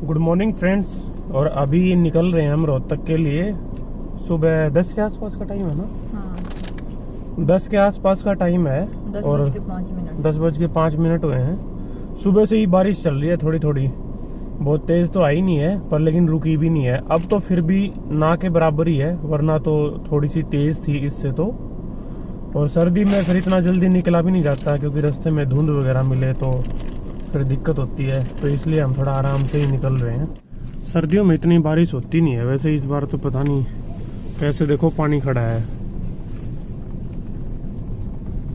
Good morning friends. और अभी निकल रहे हैं हम रोहतक के लिए। सुबह 10 के आसपास का टाइम है ना? हाँ। 10 के आसपास का टाइम है। 10:05 हुए हैं। सुबह से ही बारिश चल रही है थोड़ी थोड़ी, बहुत तेज तो आई नहीं है पर लेकिन रुकी भी नहीं है। अब तो फिर भी ना के बराबर ही है, वरना तो थोड़ी सी तेज थी इससे तो। और सर्दी में फिर इतना जल्दी निकला भी नहीं जाता क्योंकि रास्ते में धुंध वगैरह मिले तो फिर दिक्कत होती है, तो इसलिए हम थोड़ा आराम से ही निकल रहे हैं। सर्दियों में इतनी बारिश होती नहीं है वैसे, इस बार तो पता नहीं कैसे। देखो पानी खड़ा है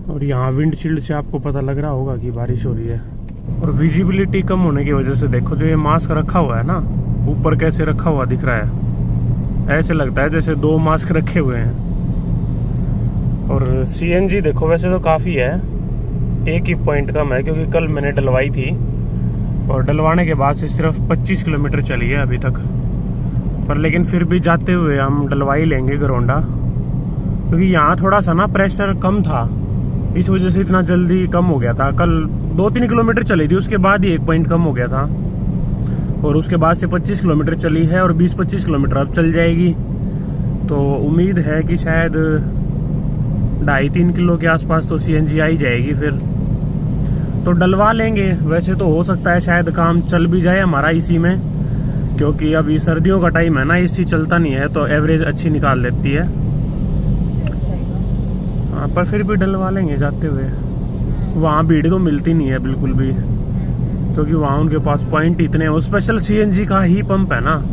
और यहाँ विंडशील्ड से आपको पता लग रहा होगा कि बारिश हो रही है। और विजिबिलिटी कम होने की वजह से देखो जो ये मास्क रखा हुआ है ना, ऊपर कैसे रखा हुआ दिख रहा है, ऐसे लगता है जैसे 2 मास्क रखे हुए हैं। और सीएनजी देखो वैसे तो काफ़ी है, एक ही पॉइंट कम है क्योंकि कल मैंने डलवाई थी और डलवाने के बाद से सिर्फ 25 किलोमीटर चली है अभी तक। पर लेकिन फिर भी जाते हुए हम डलवा ही लेंगे गरोंडा, क्योंकि यहाँ थोड़ा सा ना प्रेशर कम था, इस वजह से इतना जल्दी कम हो गया था। कल 2-3 किलोमीटर चली थी, उसके बाद ही 1 पॉइंट कम हो गया था और उसके बाद से 25 किलोमीटर चली है और 20-25 किलोमीटर अब चल जाएगी। तो उम्मीद है कि शायद 2.5-3 किलो के आसपास तो सीएनजी आई जाएगी, फिर तो डलवा लेंगे। वैसे तो हो सकता है शायद काम चल भी जाए हमारा इसी में, क्योंकि अभी सर्दियों का टाइम है ना, एसी चलता नहीं है तो एवरेज अच्छी निकाल लेती है। हाँ पर फिर भी डलवा लेंगे जाते हुए। वहाँ भीड़ तो मिलती नहीं है बिल्कुल भी, क्योंकि वहाँ उनके पास पॉइंट इतने हैं। स्पेशल सीएनजी का ही पंप है ना।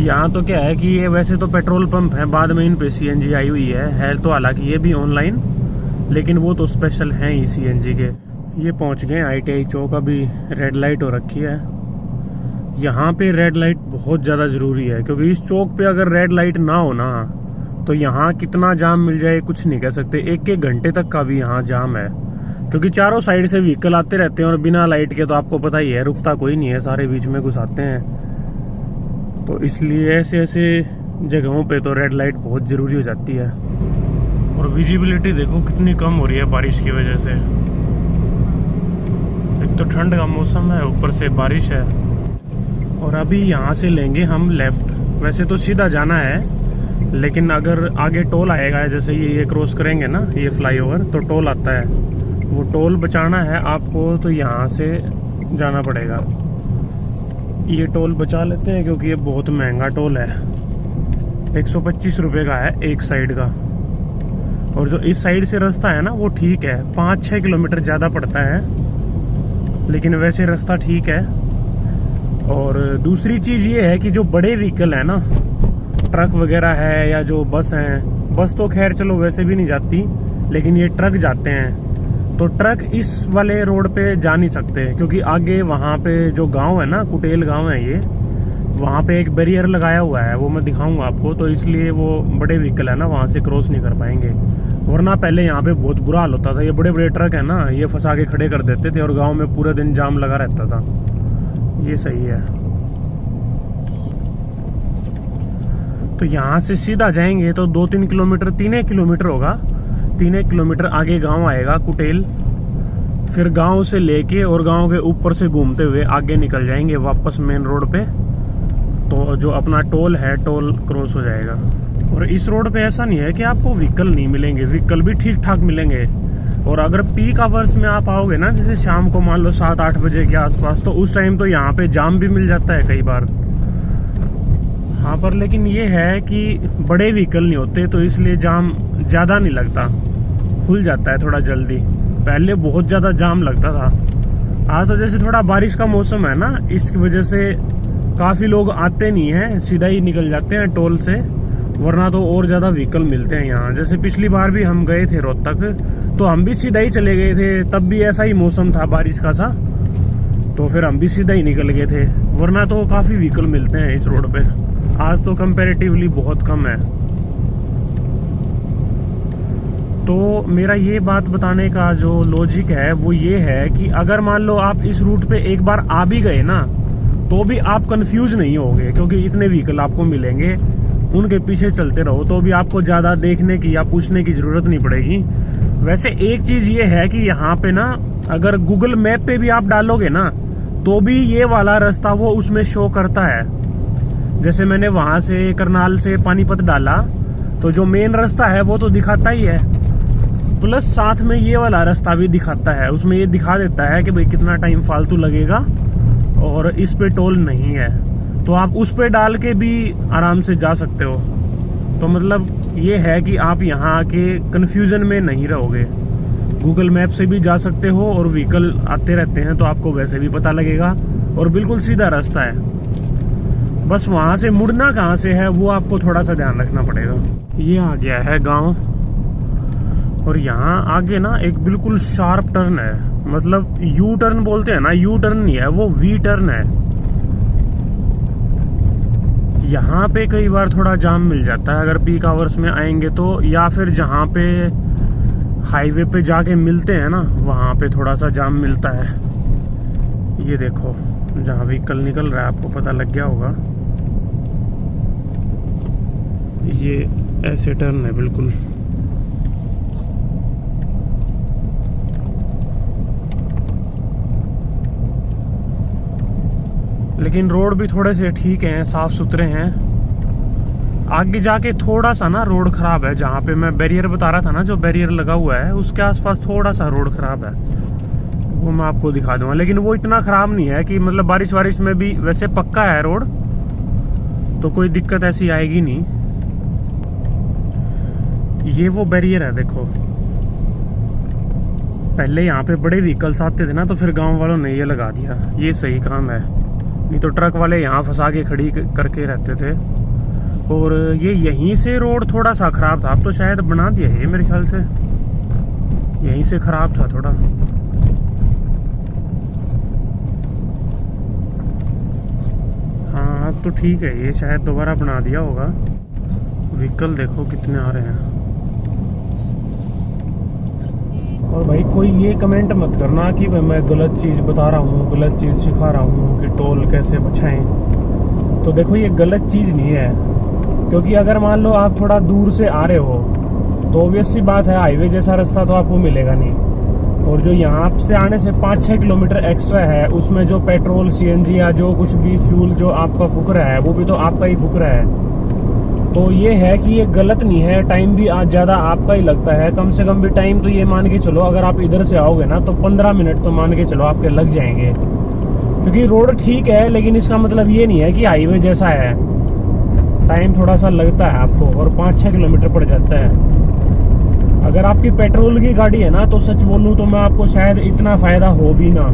यहाँ तो क्या है कि ये वैसे तो पेट्रोल पंप है, बाद में इन पे सीएनजी आई हुई है तो हालांकि ये भी ऑनलाइन, लेकिन वो तो स्पेशल हैं ही सीएनजी के। ये पहुँच गए ITI चौक, अभी रेड लाइट हो रखी है। यहाँ पे रेड लाइट बहुत ज़्यादा ज़रूरी है, क्योंकि इस चौक पे अगर रेड लाइट ना हो ना तो यहाँ कितना जाम मिल जाए कुछ नहीं कह सकते। 1-1 घंटे तक का भी यहाँ जाम है, क्योंकि चारों साइड से व्हीकल आते रहते हैं और बिना लाइट के तो आपको पता ही है रुकता कोई नहीं है, सारे बीच में घुसाते हैं। तो इसलिए ऐसे ऐसे जगहों पे तो रेड लाइट बहुत ज़रूरी हो जाती है। और विजिबिलिटी देखो कितनी कम हो रही है बारिश की वजह से। एक तो ठंड का मौसम है, ऊपर से बारिश है। और अभी यहाँ से लेंगे हम लेफ्ट। वैसे तो सीधा जाना है, लेकिन अगर आगे टोल आएगा, जैसे ये क्रॉस करेंगे ना ये फ्लाईओवर, तो टोल आता है, वो टोल बचाना है आपको तो यहाँ से जाना पड़ेगा। ये टोल बचा लेते हैं क्योंकि ये बहुत महंगा टोल है, 125 रुपये का है एक साइड का। और जो इस साइड से रास्ता है ना वो ठीक है, 5-6 किलोमीटर ज़्यादा पड़ता है, लेकिन वैसे रास्ता ठीक है। और दूसरी चीज़ ये है कि जो बड़े व्हीकल है ना, ट्रक वगैरह है या जो बस हैं, बस तो खैर चलो वैसे भी नहीं जाती, लेकिन ये ट्रक जाते हैं तो ट्रक इस वाले रोड पे जा नहीं सकते, क्योंकि आगे वहाँ पे जो गांव है ना, कुटेल गांव है ये, वहाँ पे एक बैरियर लगाया हुआ है, वो मैं दिखाऊंगा आपको। तो इसलिए वो बड़े व्हीकल है ना वहाँ से क्रॉस नहीं कर पाएंगे, वरना पहले यहाँ पे बहुत बुरा हाल होता था। ये बड़े बड़े ट्रक है ना, ये फंसा के खड़े कर देते थे और गाँव में पूरे दिन जाम लगा रहता था। ये सही है। तो यहाँ से सीधा जाएंगे तो 2-3 किलोमीटर, 3 किलोमीटर होगा, 3 किलोमीटर आगे गांव आएगा कुटेल। फिर गांव से लेके और गांव के ऊपर से घूमते हुए आगे निकल जाएंगे वापस मेन रोड पे, तो जो अपना टोल है टोल क्रॉस हो जाएगा। और इस रोड पे ऐसा नहीं है कि आपको व्हीकल नहीं मिलेंगे, व्हीकल भी ठीक ठाक मिलेंगे। और अगर पीक आवर्स में आप आओगे ना, जैसे शाम को मान लो 7-8 बजे के आसपास, तो उस टाइम तो यहाँ पे जाम भी मिल जाता है कई बार। हाँ पर लेकिन ये है कि बड़े व्हीकल नहीं होते तो इसलिए जाम ज़्यादा नहीं लगता, खुल जाता है थोड़ा जल्दी। पहले बहुत ज़्यादा जाम लगता था। आज तो जैसे थोड़ा बारिश का मौसम है ना, इसकी वजह से काफ़ी लोग आते नहीं हैं, सीधा ही निकल जाते हैं टोल से, वरना तो और ज़्यादा व्हीकल मिलते हैं यहाँ। जैसे पिछली बार भी हम गए थे रोहतक, तो हम भी सीधा ही चले गए थे, तब भी ऐसा ही मौसम था बारिश का सा, तो फिर हम भी सीधा ही निकल गए थे, वरना तो काफ़ी व्हीकल मिलते हैं इस रोड पे। आज तो कंपैरेटिवली बहुत कम है। तो मेरा ये बात बताने का जो लॉजिक है वो ये है कि अगर मान लो आप इस रूट पे एक बार आ भी गए ना, तो भी आप कंफ्यूज नहीं होगे, क्योंकि इतने व्हीकल आपको मिलेंगे, उनके पीछे चलते रहो तो भी आपको ज़्यादा देखने की या पूछने की ज़रूरत नहीं पड़ेगी। वैसे एक चीज़ ये है कि यहाँ पे ना अगर गूगल मैप पे भी आप डालोगे ना तो भी ये वाला रास्ता वो उसमें शो करता है। जैसे मैंने वहां से करनाल से पानीपत डाला तो जो मेन रास्ता है वो तो दिखाता ही है, प्लस साथ में ये वाला रास्ता भी दिखाता है। उसमें ये दिखा देता है कि भाई कितना टाइम फालतू लगेगा और इस पे टोल नहीं है, तो आप उस पे डाल के भी आराम से जा सकते हो। तो मतलब ये है कि आप यहाँ आके कंफ्यूजन में नहीं रहोगे। गूगल मैप से भी जा सकते हो और व्हीकल आते रहते हैं तो आपको वैसे भी पता लगेगा, और बिल्कुल सीधा रास्ता है। बस वहां से मुड़ना कहाँ से है वो आपको थोड़ा सा ध्यान रखना पड़ेगा। ये आ गया है गांव, और यहाँ आगे ना एक बिल्कुल शार्प टर्न है, मतलब यू टर्न बोलते हैं ना, यू टर्न नहीं है वो वी टर्न है। यहाँ पे कई बार थोड़ा जाम मिल जाता है अगर पीक आवर्स में आएंगे तो, या फिर जहाँ पे हाईवे पे जाके मिलते हैं ना वहाँ पे थोड़ा सा जाम मिलता है। ये देखो जहाँ व्हीकल निकल रहा है आपको पता लग गया होगा, ये ऐसे टर्न है बिल्कुल। लेकिन रोड भी थोड़े से ठीक हैं, साफ सुथरे हैं। आगे जाके थोड़ा सा ना रोड खराब है, जहाँ पे मैं बैरियर बता रहा था ना, जो बैरियर लगा हुआ है उसके आसपास थोड़ा सा रोड खराब है, वो मैं आपको दिखा दूंगा। लेकिन वो इतना खराब नहीं है कि मतलब बारिश वारिश में भी वैसे पक्का है रोड, तो कोई दिक्कत ऐसी आएगी नहीं। ये वो बैरियर है देखो, पहले यहाँ पे बड़े व्हीकल्स आते थे ना तो फिर गांव वालों ने ये लगा दिया, ये सही काम है, नहीं तो ट्रक वाले यहाँ फंसा के खड़ी करके रहते थे। और ये यहीं से रोड थोड़ा सा खराब था, अब तो शायद बना दिया ये मेरे ख्याल से, यहीं से खराब था थोड़ा। हाँ अब तो ठीक है, ये शायद दोबारा बना दिया होगा। व्हीकल देखो कितने आ रहे हैं। और भाई कोई ये कमेंट मत करना कि भाई मैं गलत चीज़ बता रहा हूँ, गलत चीज़ सिखा रहा हूँ कि टोल कैसे बचाएं। तो देखो ये गलत चीज़ नहीं है, क्योंकि अगर मान लो आप थोड़ा दूर से आ रहे हो तो ऑब्वियस सी बात है हाईवे जैसा रास्ता तो आपको मिलेगा नहीं। और जो यहाँ से आने से 5-6 किलोमीटर एक्स्ट्रा है उसमें जो पेट्रोल सीएनजी या जो कुछ भी फ्यूल जो आपका फूक रहा है वो भी तो आपका ही फूक रहा है। तो ये है कि ये गलत नहीं है, टाइम भी आज ज़्यादा आपका ही लगता है। कम से कम भी टाइम तो ये मान के चलो, अगर आप इधर से आओगे ना तो 15 मिनट तो मान के चलो आपके लग जाएंगे, क्योंकि रोड ठीक है लेकिन इसका मतलब ये नहीं है कि हाईवे जैसा है। टाइम थोड़ा सा लगता है आपको और 5-6 किलोमीटर पड़ जाता है। अगर आपकी पेट्रोल की गाड़ी है ना तो सच बोलूँ तो मैं आपको शायद इतना फ़ायदा हो भी ना।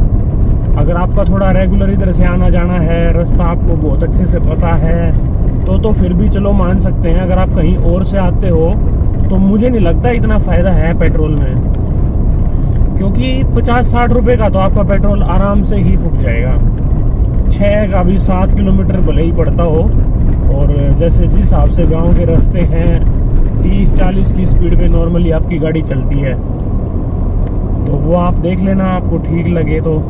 अगर आपका थोड़ा रेगुलर इधर से आना जाना है, रास्ता आपको बहुत अच्छे से पता है तो फिर भी चलो मान सकते हैं। अगर आप कहीं और से आते हो तो मुझे नहीं लगता इतना फ़ायदा है पेट्रोल में, क्योंकि 50-60 रुपये का तो आपका पेट्रोल आराम से ही फूक जाएगा। 6 का भी 7 किलोमीटर भले ही पड़ता हो, और जैसे जिस हिसाब से गांव के रास्ते हैं 30-40 की स्पीड पे नॉर्मली आपकी गाड़ी चलती है, तो वो आप देख लेना आपको ठीक लगे तो।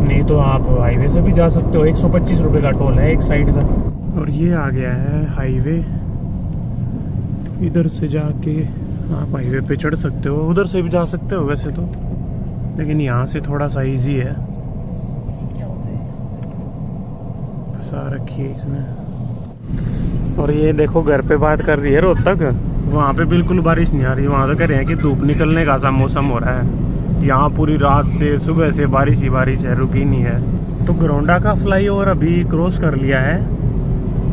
नहीं तो आप हाईवे से भी जा सकते हो, 125 रुपये का टोल है एक साइड का। और ये आ गया है हाईवे, इधर से जाके आप हाईवे पे चढ़ सकते हो, उधर से भी जा सकते हो वैसे तो, लेकिन यहाँ से थोड़ा सा इजी है। फंसा रखी है इसने। और ये देखो घर पे बात कर रही है रोहतक, वहाँ पे बिल्कुल बारिश नहीं आ रही, वहाँ तो कह रहे हैं कि धूप निकलने का सा मौसम हो रहा है। यहाँ पूरी रात से सुबह से बारिश ही बारिश है, रुकी नहीं है। तो गरौंडा का फ्लाईओवर अभी क्रॉस कर लिया है,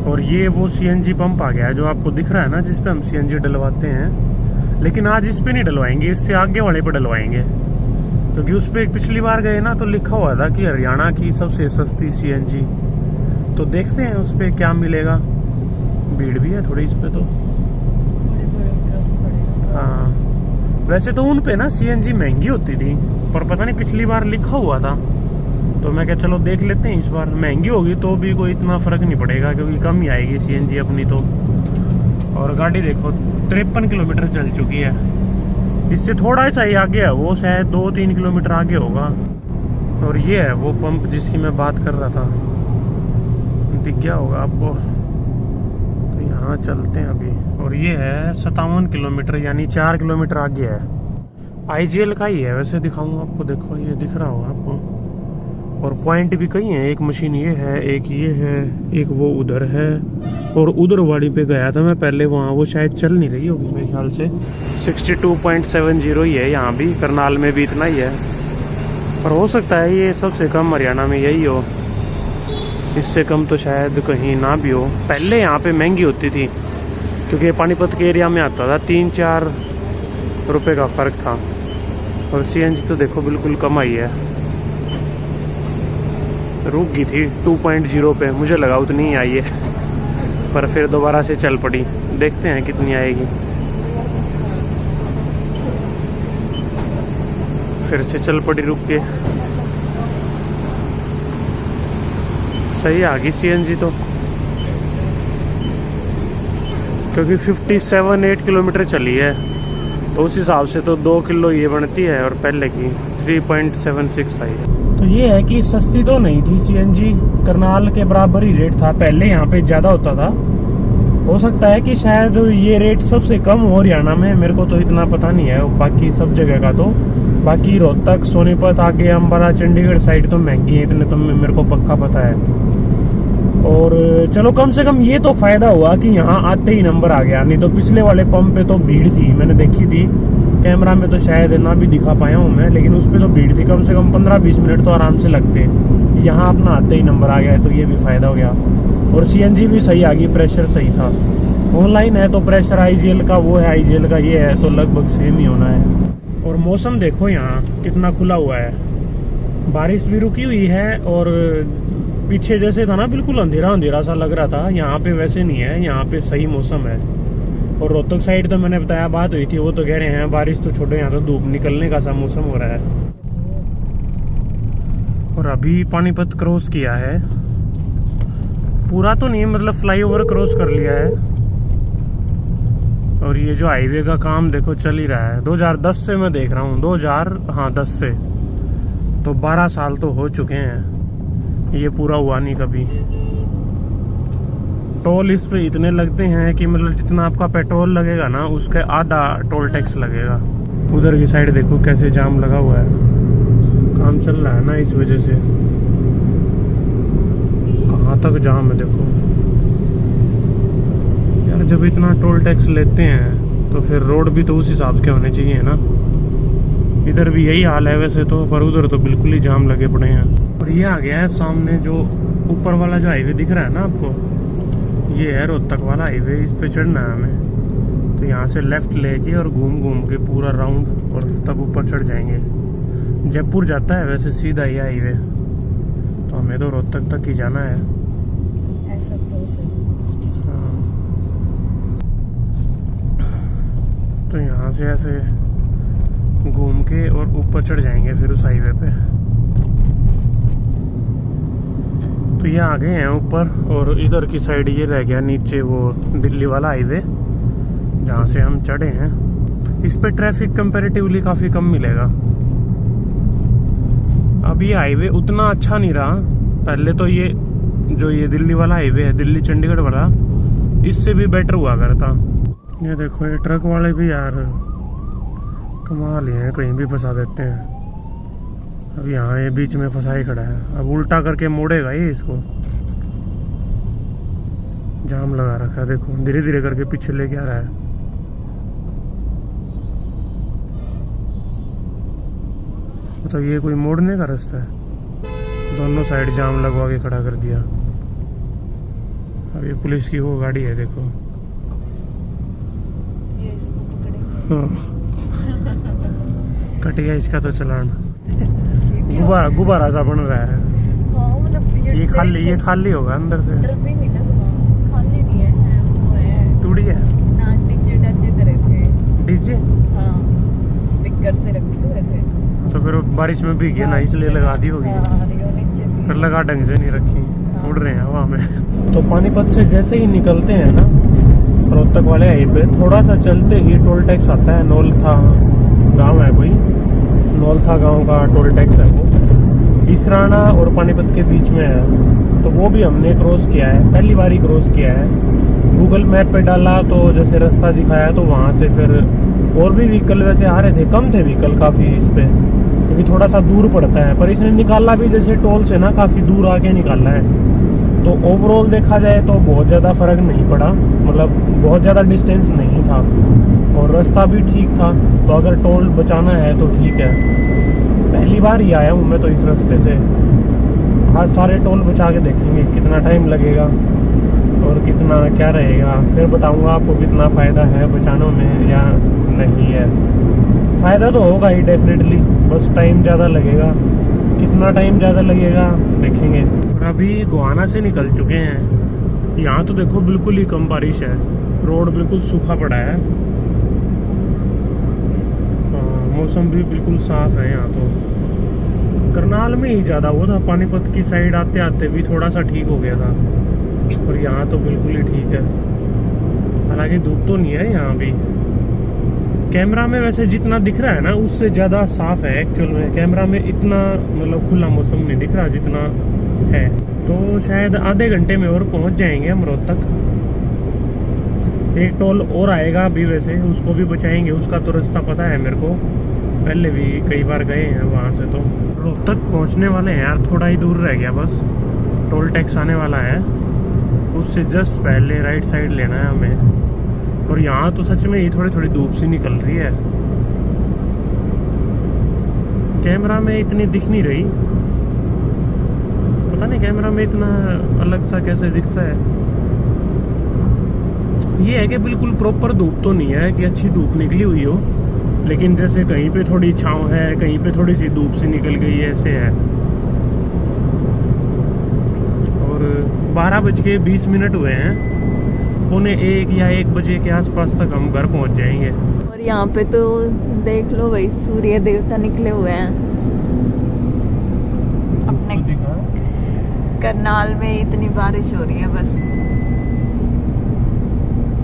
और ये वो सीएनजी पंप आ गया है जो आपको दिख रहा है ना, जिस पे हम सीएनजी डलवाते हैं। लेकिन आज इस पे नहीं डलवाएंगे, इससे आगे वाले पे डलवाएंगे, क्योंकि उस पे पिछली बार गए ना तो लिखा हुआ था कि हरियाणा की सबसे सस्ती सीएनजी। तो देखते हैं उस पे क्या मिलेगा। भीड़ भी है थोड़ी इस पे तो। हाँ वैसे तो उन पे ना सीएनजी महंगी होती थी, पर पता नहीं पिछली बार लिखा हुआ था तो मैं क्या चलो देख लेते हैं। इस बार महंगी होगी तो भी कोई इतना फर्क नहीं पड़ेगा, क्योंकि कम ही आएगी सीएनजी अपनी तो। और गाड़ी देखो 53 किलोमीटर चल चुकी है, इससे थोड़ा सा ही आगे है, वो शायद 2-3 किलोमीटर आगे होगा। और ये है वो पंप जिसकी मैं बात कर रहा था, दिख गया होगा आपको। तो यहाँ चलते हैं अभी, और ये है 57 किलोमीटर, यानी 4 किलोमीटर आगे है। आईजीएल का ही है वैसे, दिखाऊंगा आपको, देखो ये दिख रहा होगा आपको, और पॉइंट भी कई हैं, एक मशीन ये है, एक ये है, एक वो उधर है, और उधर वाली पे गया था मैं पहले, वहाँ वो शायद चल नहीं रही होगी मेरे ख्याल से। 62.70 ही है, यहाँ भी करनाल में भी इतना ही है, पर हो सकता है ये सबसे कम हरियाणा में यही हो, इससे कम तो शायद कहीं ना भी हो। पहले यहाँ पे महंगी होती थी क्योंकि पानीपत के एरिया में आता था, 3-4 रुपए का फ़र्क था। और CNG तो देखो बिल्कुल कम आई है, रुक गई थी 2.0 पे, मुझे लगा उतनी ही आई है, पर फिर दोबारा से चल पड़ी। देखते हैं कितनी आएगी, फिर से चल पड़ी रुक के। सही आ गई CNG तो, क्योंकि 57-8 किलोमीटर चली है, तो उस हिसाब से तो 2 किलो ये बनती है, और पहले की 3.76 आई है। तो ये है कि सस्ती तो नहीं थी CNG, करनाल के बराबर ही रेट था पहले, यहाँ पे ज़्यादा होता था। हो सकता है कि शायद ये रेट सबसे कम हो हरियाणा में, मेरे को तो इतना पता नहीं है बाकी सब जगह का। तो बाकी रोहतक, सोनीपत, आगे अम्बाला, चंडीगढ़ साइड तो महंगी है, इतने तो मेरे को पक्का पता है। और चलो कम से कम ये तो फ़ायदा हुआ कि यहाँ आते ही नंबर आ गया, नहीं तो पिछले वाले पंप पे तो भीड़ थी, मैंने देखी थी, कैमरा में तो शायद ना भी दिखा पाया हूँ मैं, लेकिन उस पर तो भीड़ थी, कम से कम 15-20 मिनट तो आराम से लगते। यहाँ अपना आते ही नंबर आ गया है, तो ये भी फ़ायदा हो गया। और CNG भी सही आ गई, प्रेशर सही था। ऑनलाइन है तो प्रेशर IGL का वो है, IGL का ये है, तो लगभग सेम ही होना है। और मौसम देखो यहाँ कितना खुला हुआ है, बारिश भी रुकी हुई है, और पीछे जैसे था ना बिल्कुल अंधेरा अंधेरा सा लग रहा था, यहाँ पे वैसे नहीं है, यहाँ पे सही मौसम है। और रोहतक साइड तो मैंने बताया बात हुई थी, वो तो कह रहे हैं बारिश तो छोड़ो, यहाँ तो धूप निकलने का सा मौसम हो रहा है। और अभी पानीपत क्रॉस किया है, पूरा तो नहीं, मतलब फ्लाईओवर क्रॉस कर लिया है। और ये जो हाईवे का काम देखो चल ही रहा है, 2010 से मैं देख रहा हूँ, 2010 से, तो 12 साल तो हो चुके हैं, ये पूरा हुआ नहीं कभी। टोल इस पे इतने लगते हैं कि मतलब जितना आपका पेट्रोल लगेगा ना, उसके आधा टोल टैक्स लगेगा। उधर की साइड देखो कैसे जाम लगा हुआ है, काम चल रहा है ना, इस वजह से कहाँ तक जाम है देखो यार। जब इतना टोल टैक्स लेते हैं तो फिर रोड भी तो उस हिसाब के होने चाहिए ना। इधर भी यही हाल है वैसे तो, पर उधर तो बिल्कुल ही जाम लगे पड़े हैं। और ये आ गया है सामने जो ऊपर वाला जो हाईवे दिख रहा है ना आपको, ये है रोहतक वाला हाईवे, इस पे चढ़ना है हमें। तो यहाँ से लेफ्ट लेके और घूम घूम के पूरा राउंड, और तब ऊपर चढ़ जाएंगे। जयपुर जाता है वैसे सीधा ही हाईवे, तो हमें तो रोहतक तक ही जाना है। ऐसा हाँ। तो यहाँ से ऐसे घूम के और ऊपर चढ़ जाएंगे फिर उस हाईवे पे। तो ये आ गए हैं ऊपर, और इधर की साइड ये रह गया नीचे वो दिल्ली वाला हाईवे जहाँ से हम चढ़े हैं। इस पे ट्रैफिक कंपैरेटिवली काफ़ी कम मिलेगा। अब ये हाईवे उतना अच्छा नहीं रहा, पहले तो ये जो ये दिल्ली वाला हाईवे है, दिल्ली चंडीगढ़ वाला, इससे भी बेटर हुआ करता। ये देखो ये ट्रक वाले भी यार कमाल ही है, कहीं भी फंसा देते हैं। अब यहाँ ये बीच में फंसा ही खड़ा है, अब उल्टा करके मोड़ेगा ये इसको। जाम लगा रखा है देखो, धीरे धीरे करके पीछे लेके आ रहा है। तो ये कोई मोड़ने का रास्ता है, दोनों साइड जाम लगवा के खड़ा कर दिया। अब ये पुलिस की वो गाड़ी है देखो, ये इसको पकड़ेंगे। हाँ कट गया इसका तो चलान। गुब्बारा सा बन रहा है। हाँ, मतलब ये खाली होगा अंदर से। डर भी नहीं ना, खाली नहीं है, वो है तूड़ी है ना, डीजे डजे करे थे। डीजे, हाँ, स्पीकर से रखे हुए थे, तो फिर बारिश में भीगे ना इसलिए लगा दी होगी। हाँ, ये नीचे थी। फिर लगा ढंग से नहीं रखी, उड़ रहे हैं हवा में। तो पानीपत से जैसे ही निकलते हैं ना रोहतक वाले हाईवे, थोड़ा सा चलते ही टोल टैक्स आता है। नौलथा गांव है कोई, नौलथा गांव का टोल टैक्स है वो, इसराना और पानीपत के बीच में है। तो वो भी हमने क्रॉस किया है, पहली बार ही क्रॉस किया है। गूगल मैप पे डाला तो जैसे रास्ता दिखाया, तो वहाँ से फिर और भी व्हीकल वैसे आ रहे थे, कम थे व्हीकल काफ़ी इस पे, क्योंकि थोड़ा सा दूर पड़ता है। पर इसने निकाला भी जैसे टोल से ना काफ़ी दूर आके निकाला है, तो ओवरऑल देखा जाए तो बहुत ज़्यादा फ़र्क नहीं पड़ा, मतलब बहुत ज़्यादा डिस्टेंस नहीं था और रास्ता भी ठीक था। तो अगर टोल बचाना है तो ठीक है। पहली बार ही आया हूँ मैं तो इस रास्ते से। आज सारे टोल बचा के देखेंगे कितना टाइम लगेगा और कितना क्या रहेगा, फिर बताऊंगा आपको कितना फ़ायदा है बचाने में या नहीं है। फ़ायदा तो होगा ही डेफिनेटली, बस टाइम ज़्यादा लगेगा। कितना टाइम ज़्यादा लगेगा देखेंगे। और अभी गोहाना से निकल चुके हैं। यहाँ तो देखो बिल्कुल ही कम बारिश है, रोड बिल्कुल सूखा पड़ा है। मौसम भी बिल्कुल साफ़ है यहाँ तो। करनाल में ही ज़्यादा वो था, पानीपत की साइड आते आते भी थोड़ा सा ठीक हो गया था, और यहाँ तो बिल्कुल ही ठीक है। हालांकि धूप तो नहीं है यहाँ भी। कैमरा में वैसे जितना दिख रहा है ना उससे ज़्यादा साफ़ है एक्चुअल में। कैमरा में इतना मतलब खुला मौसम नहीं दिख रहा जितना है। तो शायद आधे घंटे में और पहुँच जाएंगे हम रोहतक। एक टोल और आएगा अभी, वैसे उसको भी बचाएंगे। उसका तो रास्ता पता है मेरे को, पहले भी कई बार गए हैं वहाँ से। तो रोहतक पहुँचने वाले हैं यार, थोड़ा ही दूर रह गया बस। टोल टैक्स आने वाला है, उससे जस्ट पहले राइट साइड लेना है हमें। और यहाँ तो सच में ही थोड़ी थोड़ी धूप सी निकल रही है। कैमरा में इतनी दिख नहीं रही, पता नहीं कैमरा में इतना अलग सा कैसे दिखता है। ये है कि बिल्कुल प्रॉपर धूप तो नहीं है कि अच्छी धूप निकली हुई हो, लेकिन जैसे कहीं पे थोड़ी छांव है, कहीं पे थोड़ी सी धूप सी निकल गई है, ऐसे है। और 12:20 हुए हैं, 12:45 या 1 बजे के आसपास तक हम घर पहुंच जाएंगे। और यहाँ पे तो देख लो भाई, सूर्य देवता निकले हुए हैं अपने। करनाल में इतनी बारिश हो रही है बस,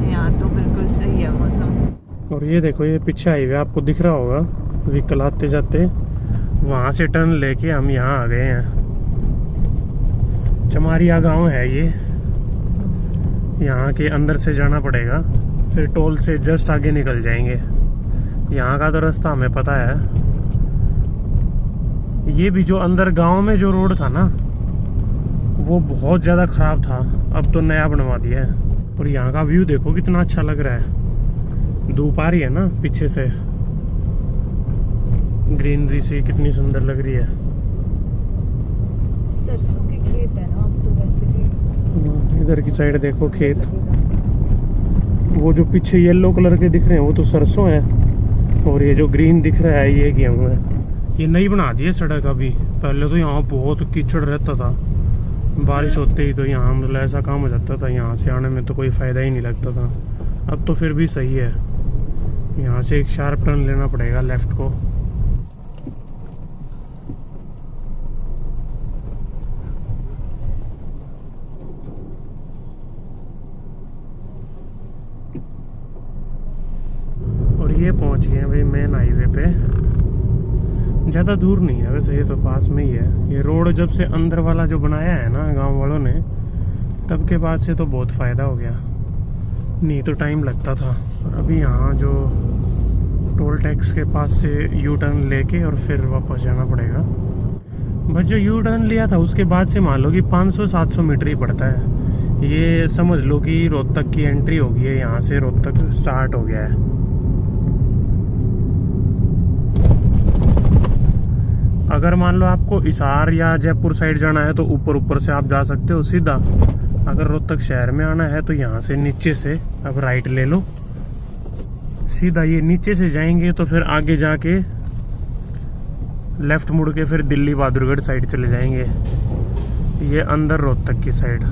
यहाँ तो बिल्कुल सही है मौसम। और ये देखो, ये पीछे हाईवे आपको दिख रहा होगा, व्हीकल आते जाते। वहां से टर्न लेके हम यहाँ आ गए हैं। चमारिया गांव है ये, यहाँ के अंदर से जाना पड़ेगा, फिर टोल से जस्ट आगे निकल जाएंगे। यहाँ का तो रास्ता हमें पता है। ये भी जो अंदर गांव में जो रोड था ना, वो बहुत ज़्यादा ख़राब था, अब तो नया बनवा दिया है। और यहाँ का व्यू देखो कितना अच्छा लग रहा है। धूप आ रही है ना पीछे से, ग्रीनरी सी कितनी सुंदर लग रही है। सरसों के खेत है ना अब तो वैसे भी। इधर की साइड देखो खेत, वो जो पीछे येलो कलर के दिख रहे हैं वो तो सरसों है, और ये जो ग्रीन दिख रहा है ये गेहूं है। ये नई बना दी है सड़क अभी, पहले तो यहाँ बहुत कीचड़ रहता था। बारिश होते ही तो यहाँ मतलब ऐसा काम हो जाता था, यहाँ से आने में तो कोई फ़ायदा ही नहीं लगता था। अब तो फिर भी सही है। यहाँ से एक शार्प टर्न लेना पड़ेगा लेफ्ट को। और ये पहुँच गए हैं भाई मेन हाईवे पे। ज़्यादा दूर नहीं है वैसे, ये तो पास में ही है। ये रोड जब से अंदर वाला जो बनाया है ना गांव वालों ने, तब के बाद से तो बहुत फ़ायदा हो गया, नहीं तो टाइम लगता था। और अभी यहाँ जो टोल टैक्स के पास से यू टर्न लेके और फिर वापस जाना पड़ेगा। बस जो यू टर्न लिया था उसके बाद से मान लो कि 500-700 मीटर ही पड़ता है। ये समझ लो कि रोहतक की एंट्री हो गई है, यहाँ से रोहतक स्टार्ट हो गया है। अगर मान लो आपको हिसार या जयपुर साइड जाना है तो ऊपर से आप जा सकते हो सीधा। अगर रोहतक शहर में आना है तो यहाँ से नीचे से अब राइट ले लो सीधा। ये नीचे से जाएंगे तो फिर आगे जाके लेफ्ट मुड़ के फिर दिल्ली बहादुरगढ़ साइड चले जाएंगे, ये अंदर रोहतक की साइड।